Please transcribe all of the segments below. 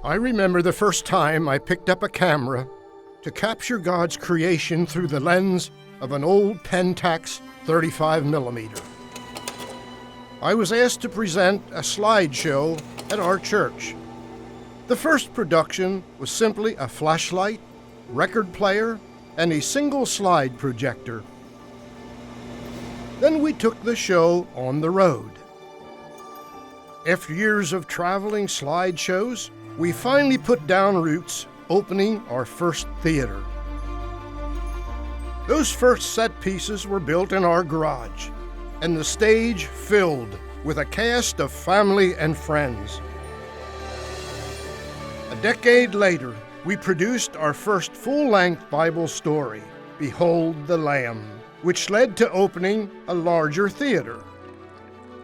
I remember the first time I picked up a camera to capture God's creation through the lens of an old Pentax 35mm. I was asked to present a slideshow at our church. The first production was simply a flashlight, record player, and a single slide projector. Then we took the show on the road. After years of traveling slideshows, we finally put down roots, opening our first theater. Those first set pieces were built in our garage, and the stage filled with a cast of family and friends. A decade later, we produced our first full-length Bible story, Behold the Lamb, which led to opening a larger theater.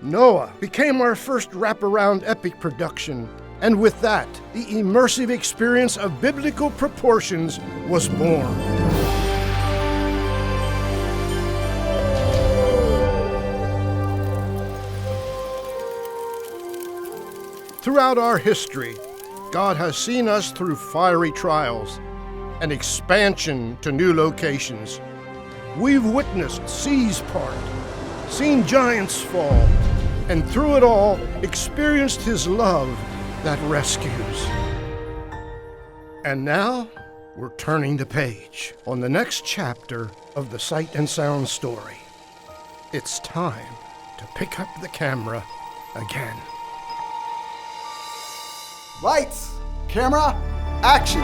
Noah became our first wraparound epic production, and with that, the immersive experience of biblical proportions was born. Throughout our history, God has seen us through fiery trials and expansion to new locations. We've witnessed seas part, seen giants fall, and through it all, experienced His love that rescues. And now, we're turning the page on the next chapter of the Sight and Sound story. It's time to pick up the camera again. Lights, camera, action!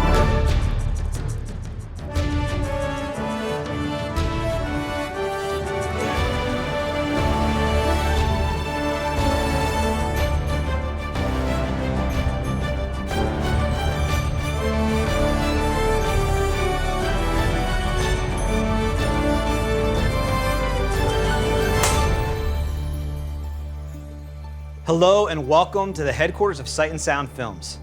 Hello and welcome to the headquarters of Sight and Sound Films.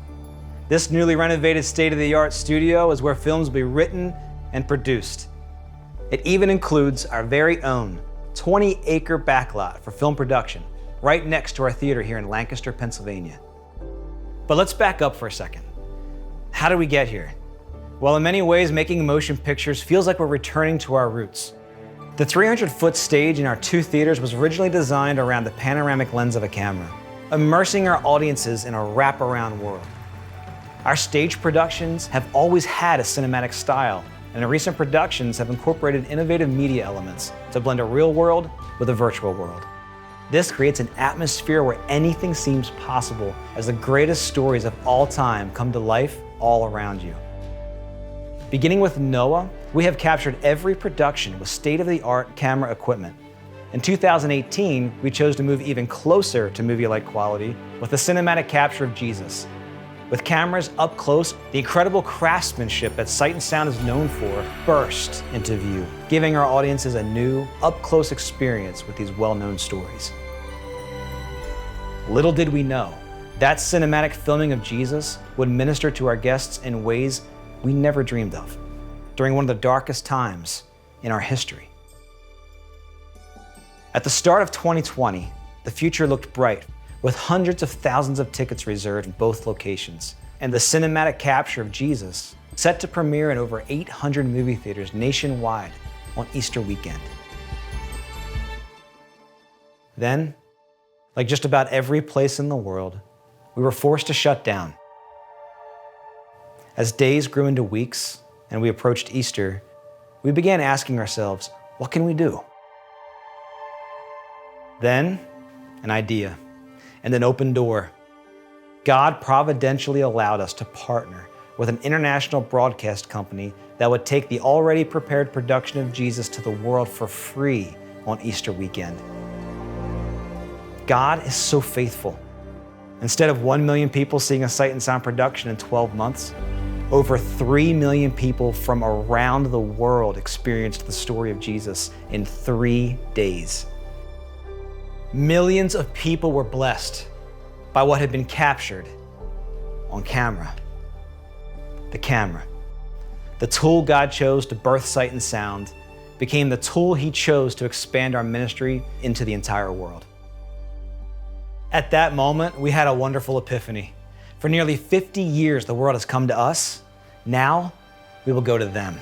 This newly renovated state-of-the-art studio is where films will be written and produced. It even includes our very own 20-acre backlot for film production, right next to our theater here in Lancaster, Pennsylvania. But let's back up for a second. How did we get here? Well, in many ways, making motion pictures feels like we're returning to our roots. The 300-foot stage in our two theaters was originally designed around the panoramic lens of a camera, immersing our audiences in a wraparound world. Our stage productions have always had a cinematic style, and our recent productions have incorporated innovative media elements to blend a real world with a virtual world. This creates an atmosphere where anything seems possible as the greatest stories of all time come to life all around you. Beginning with Noah, we have captured every production with state-of-the-art camera equipment. In 2018, we chose to move even closer to movie-like quality with the cinematic capture of Jesus. With cameras up close, the incredible craftsmanship that Sight and Sound is known for burst into view, giving our audiences a new, up-close experience with these well-known stories. Little did we know, that cinematic filming of Jesus would minister to our guests in ways we never dreamed of, during one of the darkest times in our history. At the start of 2020, the future looked bright, with hundreds of thousands of tickets reserved in both locations, and the cinematic capture of Jesus set to premiere in over 800 movie theaters nationwide on Easter weekend. Then, like just about every place in the world, we were forced to shut down. As days grew into weeks and we approached Easter, we began asking ourselves, what can we do? Then, an idea and an open door. God providentially allowed us to partner with an international broadcast company that would take the already prepared production of Jesus to the world for free on Easter weekend. God is so faithful. Instead of 1 million people seeing a Sight and Sound production in 12 months, over 3 million people from around the world experienced the story of Jesus in 3 days. Millions of people were blessed by what had been captured on camera. The camera, the tool God chose to birth Sight and Sound, became the tool He chose to expand our ministry into the entire world. At that moment, we had a wonderful epiphany. For nearly 50 years, the world has come to us. Now, we will go to them.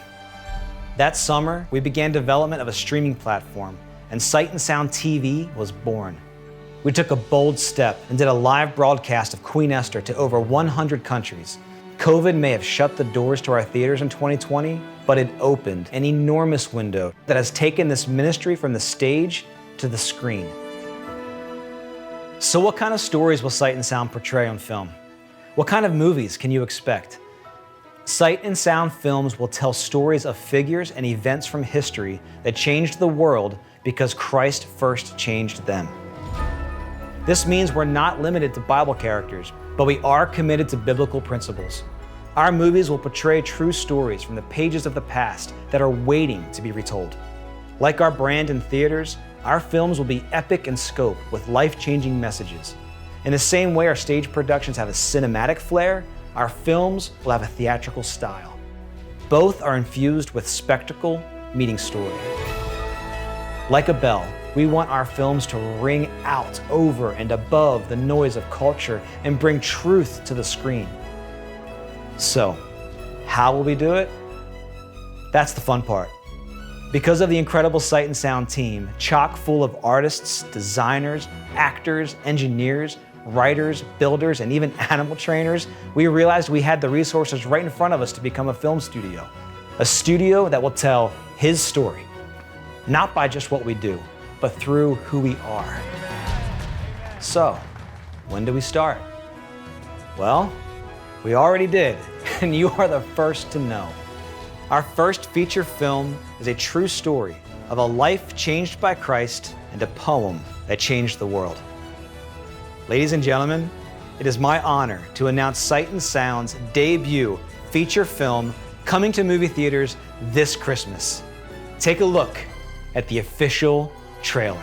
That summer, we began development of a streaming platform, and Sight and Sound TV was born. We took a bold step and did a live broadcast of Queen Esther to over 100 countries. COVID may have shut the doors to our theaters in 2020, but it opened an enormous window that has taken this ministry from the stage to the screen. So what kind of stories will Sight and Sound portray on film? What kind of movies can you expect? Sight and Sound Films will tell stories of figures and events from history that changed the world because Christ first changed them. This means we're not limited to Bible characters, but we are committed to biblical principles. Our movies will portray true stories from the pages of the past that are waiting to be retold. Like our brand in theaters, our films will be epic in scope with life-changing messages. In the same way our stage productions have a cinematic flair, our films will have a theatrical style. Both are infused with spectacle meeting story. Like a bell, we want our films to ring out over and above the noise of culture and bring truth to the screen. So, how will we do it? That's the fun part. Because of the incredible Sight and Sound team, chock full of artists, designers, actors, engineers, writers, builders, and even animal trainers, we realized we had the resources right in front of us to become a film studio. A studio that will tell His story, not by just what we do, but through who we are. So, when do we start? Well, we already did, and you are the first to know. Our first feature film is a true story of a life changed by Christ and a poem that changed the world. Ladies and gentlemen, it is my honor to announce Sight and Sound's debut feature film coming to movie theaters this Christmas. Take a look at the official trailer.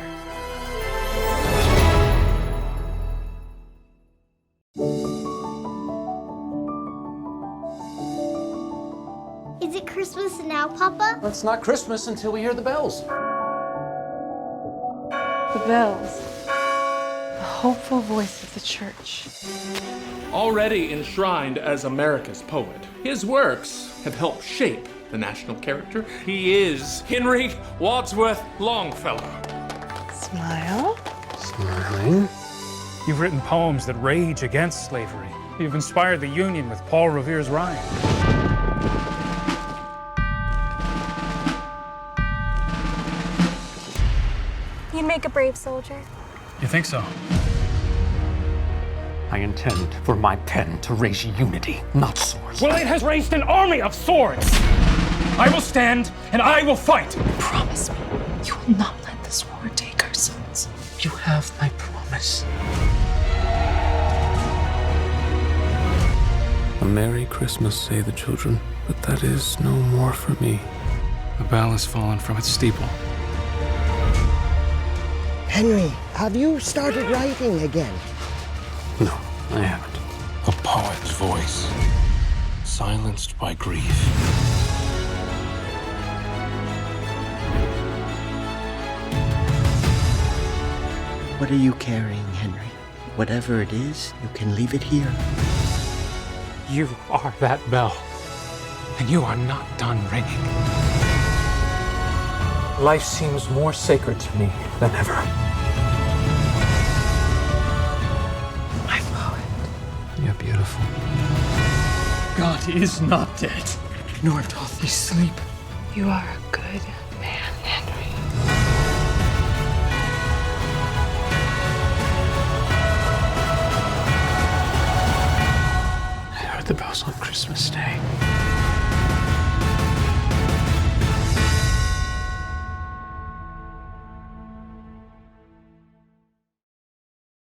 Is it Christmas now, Papa? Well, it's not Christmas until we hear the bells. The bells. The hopeful voice of the church. Already enshrined as America's poet, his works have helped shape the national character. He is Henry Wadsworth Longfellow. Smile. Smiling. You've written poems that rage against slavery. You've inspired the Union with Paul Revere's rhyme. You'd make a brave soldier. You think so? I intend for my pen to raise unity, not swords. Well, it has raised an army of swords! I will stand and I will fight! Promise me you will not let this war take our sons. You have my promise. A Merry Christmas, say the children, but that is no more for me. The bell has fallen from its steeple. Henry, have you started writing again? No, I haven't. A poet's voice, silenced by grief. What are you carrying, Henry? Whatever it is, you can leave it here. You are that bell, and you are not done ringing. Life seems more sacred to me than ever. My poet. You're beautiful. God is not dead, nor doth he sleep. You are a good man, Henry. I heard the bells on Christmas Day.